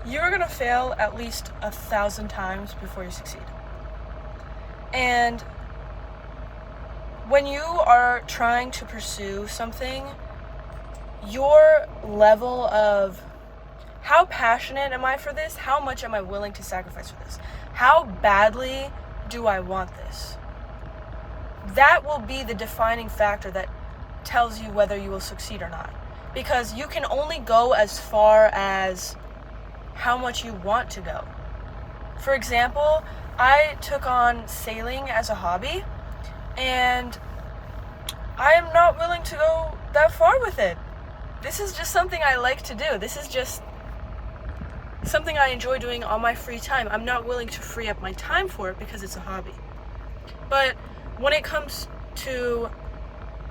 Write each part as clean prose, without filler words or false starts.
you're gonna fail at least 1,000 times before you succeed. And when you are trying to pursue something, your level of how passionate am I for this? How much am I willing to sacrifice for this? How badly do I want this? That will be the defining factor that tells you whether you will succeed or not. Because you can only go as far as how much you want to go. For example, I took on sailing as a hobby, and I am not willing to go that far with it. This is just something I like to do. This is just something I enjoy doing on my free time. I'm not willing to free up my time for it because it's a hobby. But when it comes to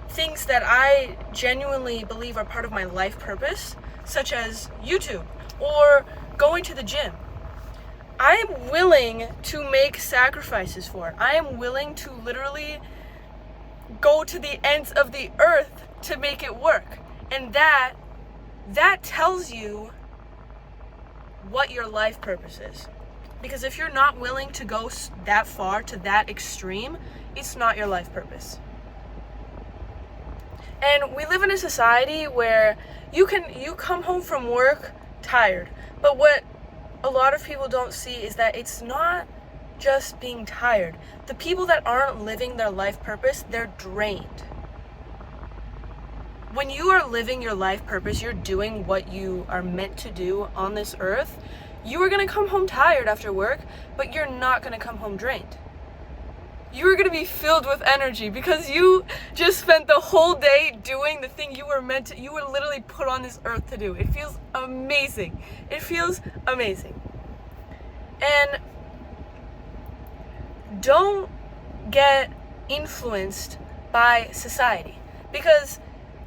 things that I genuinely believe are part of my life purpose, such as YouTube or going to the gym, I am willing to make sacrifices for it. I am willing to literally go to the ends of the earth to make it work. And that tells you what your life purpose is. Because if you're not willing to go that far, to that extreme, it's not your life purpose. And we live in a society where you come home from work tired. But what a lot of people don't see is that it's not just being tired. The people that aren't living their life purpose, they're drained. When you are living your life purpose, you're doing what you are meant to do on this earth, you are going to come home tired after work, but you're not going to come home drained. You are going to be filled with energy because you just spent the whole day doing the thing you were literally put on this earth to do. It feels amazing. It feels amazing. And don't get influenced by society, because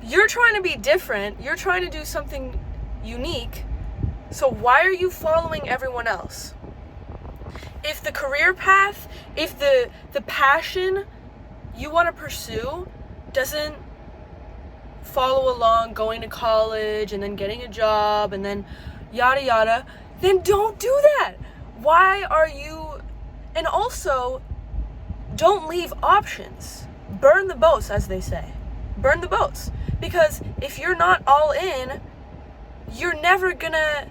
you're trying to be different, you're trying to do something unique, so why are you following everyone else? If the career path, if the passion you want to pursue doesn't follow along going to college and then getting a job and then yada yada, then don't do that. Why are you... And also, don't leave options. Burn the boats, as they say. Burn the boats. Because if you're not all in, you're never gonna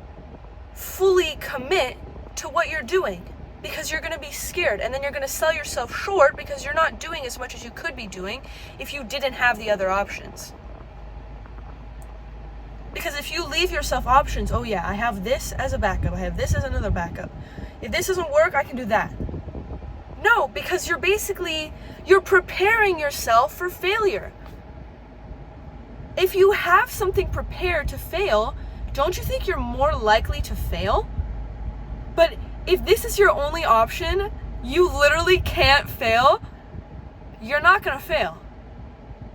fully commit to what you're doing, because you're gonna be scared, and then you're gonna sell yourself short because you're not doing as much as you could be doing if you didn't have the other options. Because if you leave yourself options, oh yeah, I have this as a backup, I have this as another backup. If this doesn't work, I can do that. No, because you're preparing yourself for failure. If you have something prepared to fail, don't you think you're more likely to fail? But if this is your only option, you literally can't fail, you're not gonna fail.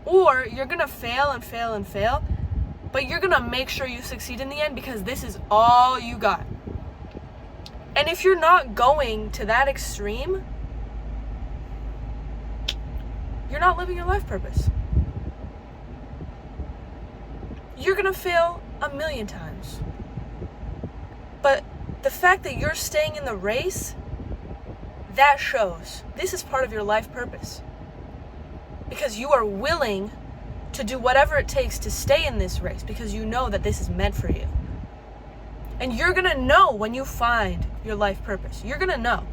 Or you're gonna fail and fail and fail, but you're gonna make sure you succeed in the end because this is all you got. And if you're not going to that extreme, you're not living your life purpose. You're gonna fail 1,000,000 times. But the fact that you're staying in the race, that shows this is part of your life purpose. Because you are willing to do whatever it takes to stay in this race, because you know that this is meant for you. And you're gonna know when you find your life purpose. You're gonna know.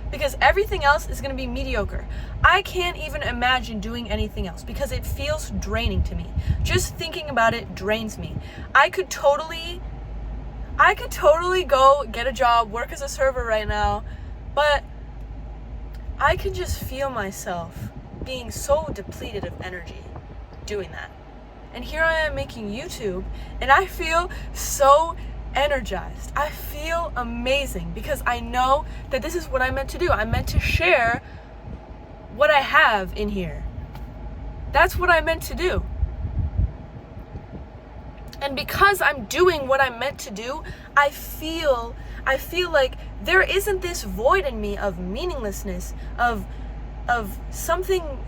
Because everything else is gonna be mediocre. I can't even imagine doing anything else because it feels draining to me. Just thinking about it drains me. I could totally go get a job, work as a server right now, but I can just feel myself being so depleted of energy doing that. And here I am making YouTube, and I feel so energized. I feel amazing because I know that this is what I'm meant to do. I'm meant to share what I have in here. That's what I'm meant to do. And because I'm doing what I'm meant to do, I feel like there isn't this void in me of meaninglessness, of something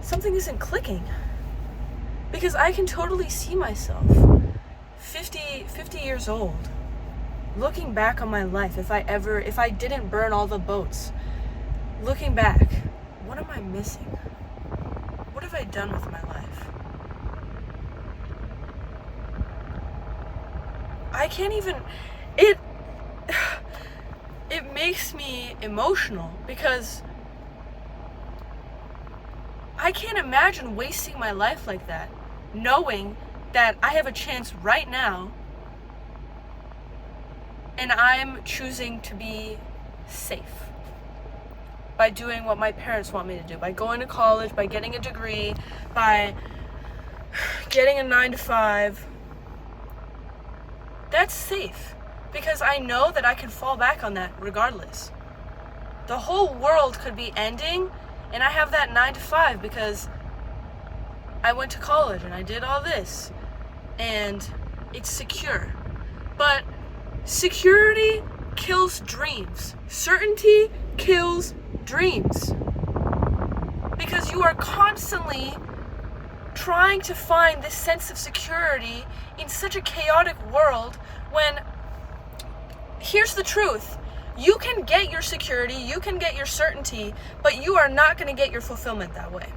isn't clicking. Because I can totally see myself 50 years old, looking back on my life, if I didn't burn all the boats, looking back, what am I missing? What have I done with my life? I can't even, it makes me emotional because I can't imagine wasting my life like that, knowing that I have a chance right now and I'm choosing to be safe by doing what my parents want me to do, by going to college, by getting a degree, by getting a 9-to-5. That's safe because I know that I can fall back on that regardless. The whole world could be ending and I have that 9-to-5 because I went to college and I did all this and it's secure. But security kills dreams. Certainty kills dreams. Because you are constantly trying to find this sense of security in such a chaotic world when, here's the truth, you can get your security, you can get your certainty, but you are not going to get your fulfillment that way.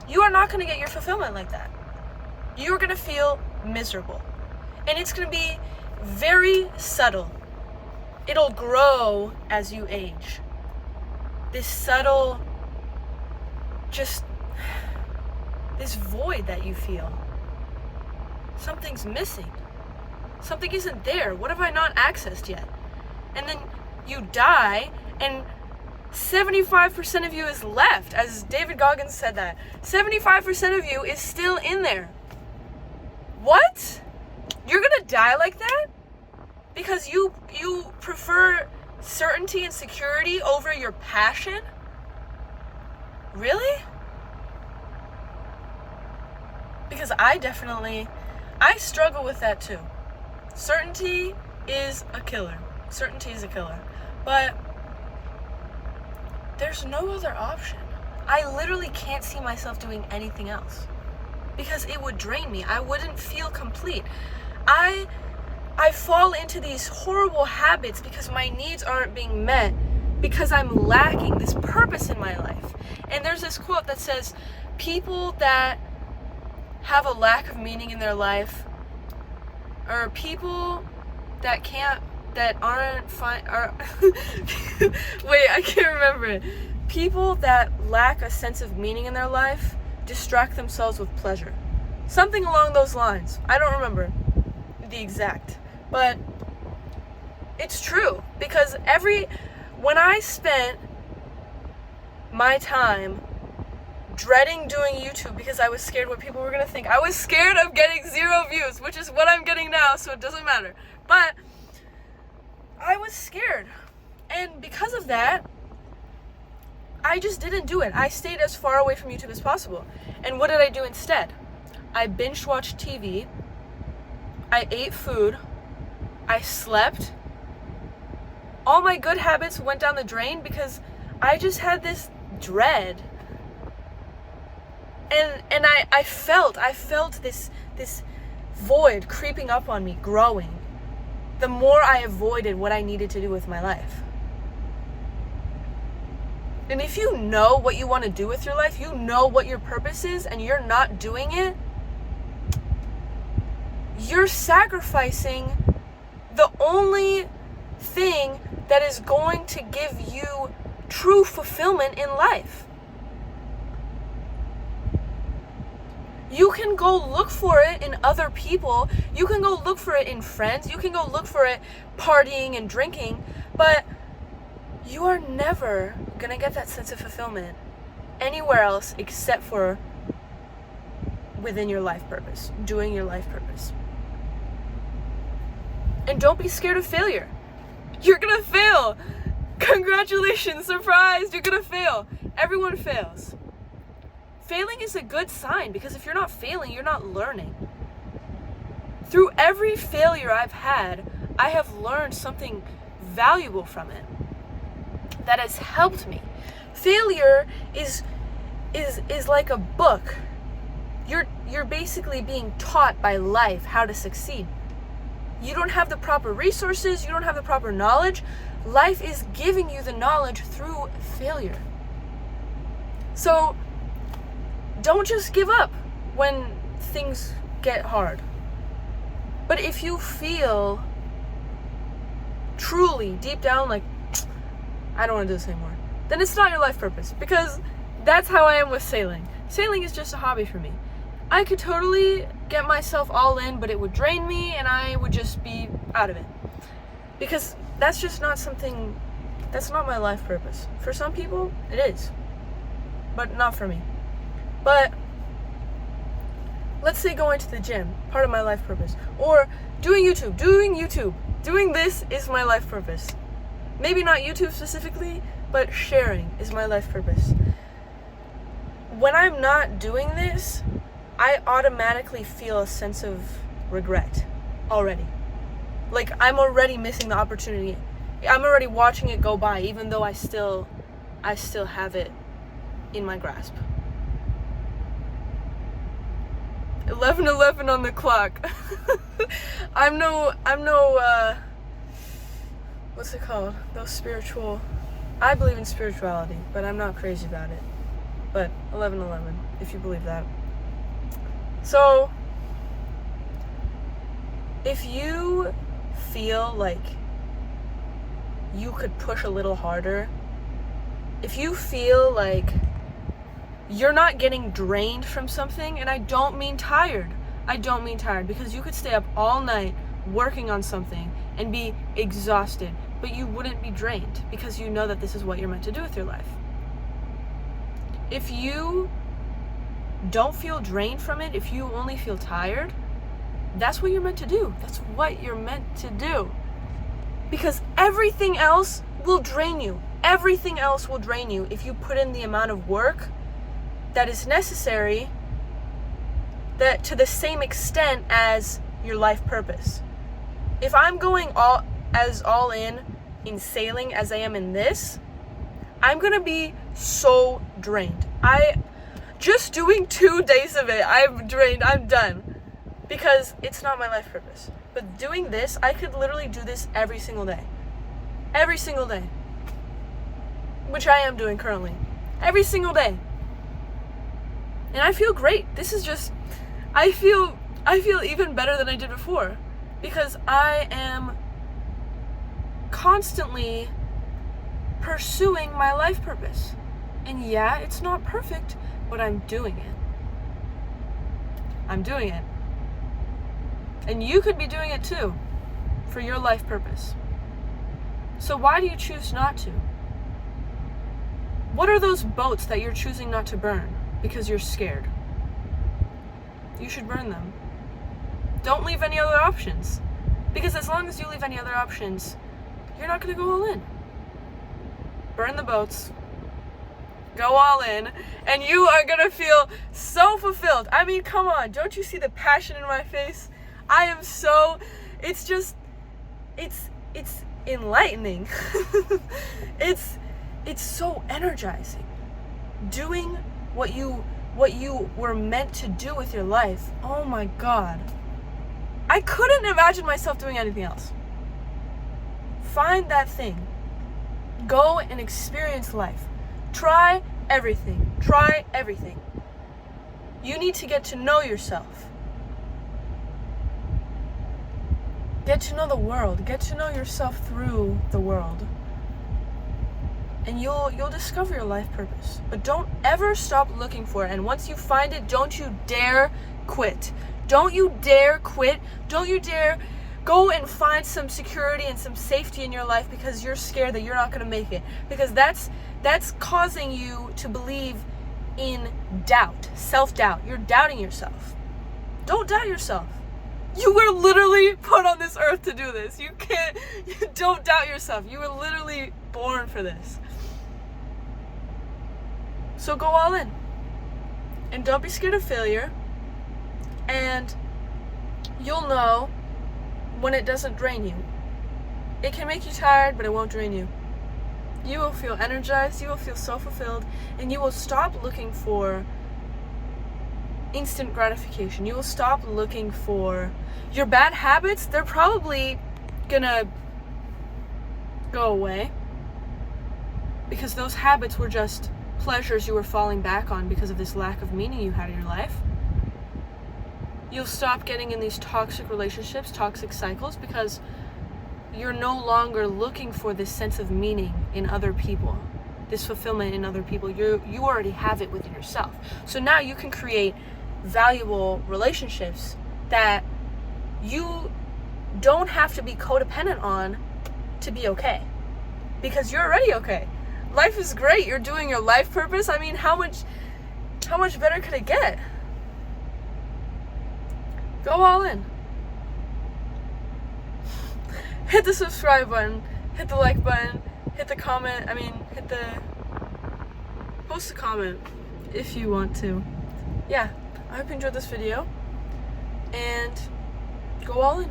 You are not going to get your fulfillment like that. You're going to feel miserable. And it's going to be very subtle. It'll grow as you age. This subtle, just this void that you feel. Something's missing. Something isn't there. What have I not accessed yet? And then you die and 75% of you is left, as David Goggins said that. 75% of you is still in there. What? You're gonna die like that? Because you prefer certainty and security over your passion? Really? Because I struggle with that too. Certainty is a killer. Certainty is a killer. But there's no other option. I literally can't see myself doing anything else because it would drain me. I wouldn't feel complete. I fall into these horrible habits because my needs aren't being met because I'm lacking this purpose in my life. And there's this quote that says, people that have a lack of meaning in their life or people that aren't fine, wait, I can't remember it. People that lack a sense of meaning in their life distract themselves with pleasure. Something along those lines. I don't remember the exact, but it's true because when I spent my time dreading doing YouTube because I was scared what people were going to think. I was scared of getting 0 views, which is what I'm getting now, so it doesn't matter. But I was scared. And because of that, I just didn't do it. I stayed as far away from YouTube as possible. And what did I do instead? I binge watched TV. I ate food. I slept. All my good habits went down the drain because I just had this dread. And I felt this void creeping up on me, growing. The more I avoided what I needed to do with my life. And if you know what you want to do with your life, you know what your purpose is, and you're not doing it, you're sacrificing the only thing that is going to give you true fulfillment in life. You can go look for it in other people. You can go look for it in friends. You can go look for it partying and drinking. But you are never going to get that sense of fulfillment anywhere else except for within your life purpose, doing your life purpose. And don't be scared of failure. You're going to fail. Congratulations, surprise, you're going to fail. Everyone fails. Failing is a good sign because if you're not failing, you're not learning. Through every failure I've had, I have learned something valuable from it that has helped me. Failure is like a book you're basically being taught by life how to succeed. You don't have the proper resources, you don't have the proper knowledge. Life is giving you the knowledge through failure. So don't just give up when things get hard. But if you feel truly deep down like, I don't want to do this anymore, then it's not your life purpose. Because that's how I am with sailing. Sailing is just a hobby for me. I could totally get myself all in, but it would drain me and I would just be out of it. Because that's just not something, that's not my life purpose. For some people, it is. But not for me. But let's say going to the gym, part of my life purpose. Or doing YouTube. Doing this is my life purpose. Maybe not YouTube specifically, but sharing is my life purpose. When I'm not doing this, I automatically feel a sense of regret already. Like, I'm already missing the opportunity. I'm already watching it go by, even though I still have it in my grasp. 11:11 on the clock. I'm no what's it called? Those spiritual. I believe in spirituality, but I'm not crazy about it. But 11:11, if you believe that. So, if you feel like you could push a little harder, if you feel like you're not getting drained from something, and I don't mean tired, because you could stay up all night working on something and be exhausted, but you wouldn't be drained because you know that this is what you're meant to do with your life. If you don't feel drained from it, if you only feel tired, that's what you're meant to do. That's what you're meant to do. Because everything else will drain you. Everything else will drain you if you put in the amount of work that is necessary, that to the same extent as your life purpose. If I'm going all in sailing as I am in this, I'm gonna be so drained. Just doing 2 days of it, I'm drained, I'm done. Because it's not my life purpose. But doing this, I could literally do this every single day. Every single day. Which I am doing currently. Every single day. And I feel great. This is just, I feel even better than I did before. Because I am constantly pursuing my life purpose. And yeah, it's not perfect, but I'm doing it. I'm doing it. And you could be doing it too, for your life purpose. So why do you choose not to? What are those boats that you're choosing not to burn because you're scared? You should burn them. Don't leave any other options. Because as long as you leave any other options, you're not going to go all in. Burn the boats. Go all in. And you are going to feel so fulfilled. I mean, come on. Don't you see the passion in my face? I am so... It's just... It's enlightening. It's so energizing. Doing what you were meant to do with your life. Oh my God. I couldn't imagine myself doing anything else. Find that thing. Go and experience life. Try everything. Try everything. You need to get to know yourself. Get to know the world. Get to know yourself through the world. And you'll discover your life purpose. But don't ever stop looking for it. And once you find it, don't you dare quit. Don't you dare quit. Don't you dare go and find some security and some safety in your life because you're scared that you're not going to make it. Because that's causing you to believe in doubt, self-doubt. You're doubting yourself. Don't doubt yourself. You were literally put on this earth to do this. You don't doubt yourself. You were literally born for this. So go all in. And don't be scared of failure. And you'll know when it doesn't drain you. It can make you tired, but it won't drain you. You will feel energized, you will feel so fulfilled, and you will stop looking for instant gratification. You will stop looking for your bad habits. They're probably gonna go away because those habits were just pleasures you were falling back on because of this lack of meaning you had in your life. You'll stop getting in these toxic relationships, toxic cycles, because you're no longer looking for this sense of meaning in other people, this fulfillment in other people. You already have it within yourself. So now you can create valuable relationships that you don't have to be codependent on to be okay, because you're already okay. Life is great. You're doing your life purpose. I mean, how much better could it get? Go all in. Hit the subscribe button, hit the like button, hit the comment. Post a comment if you want to. Yeah, I hope you enjoyed this video, and go all in.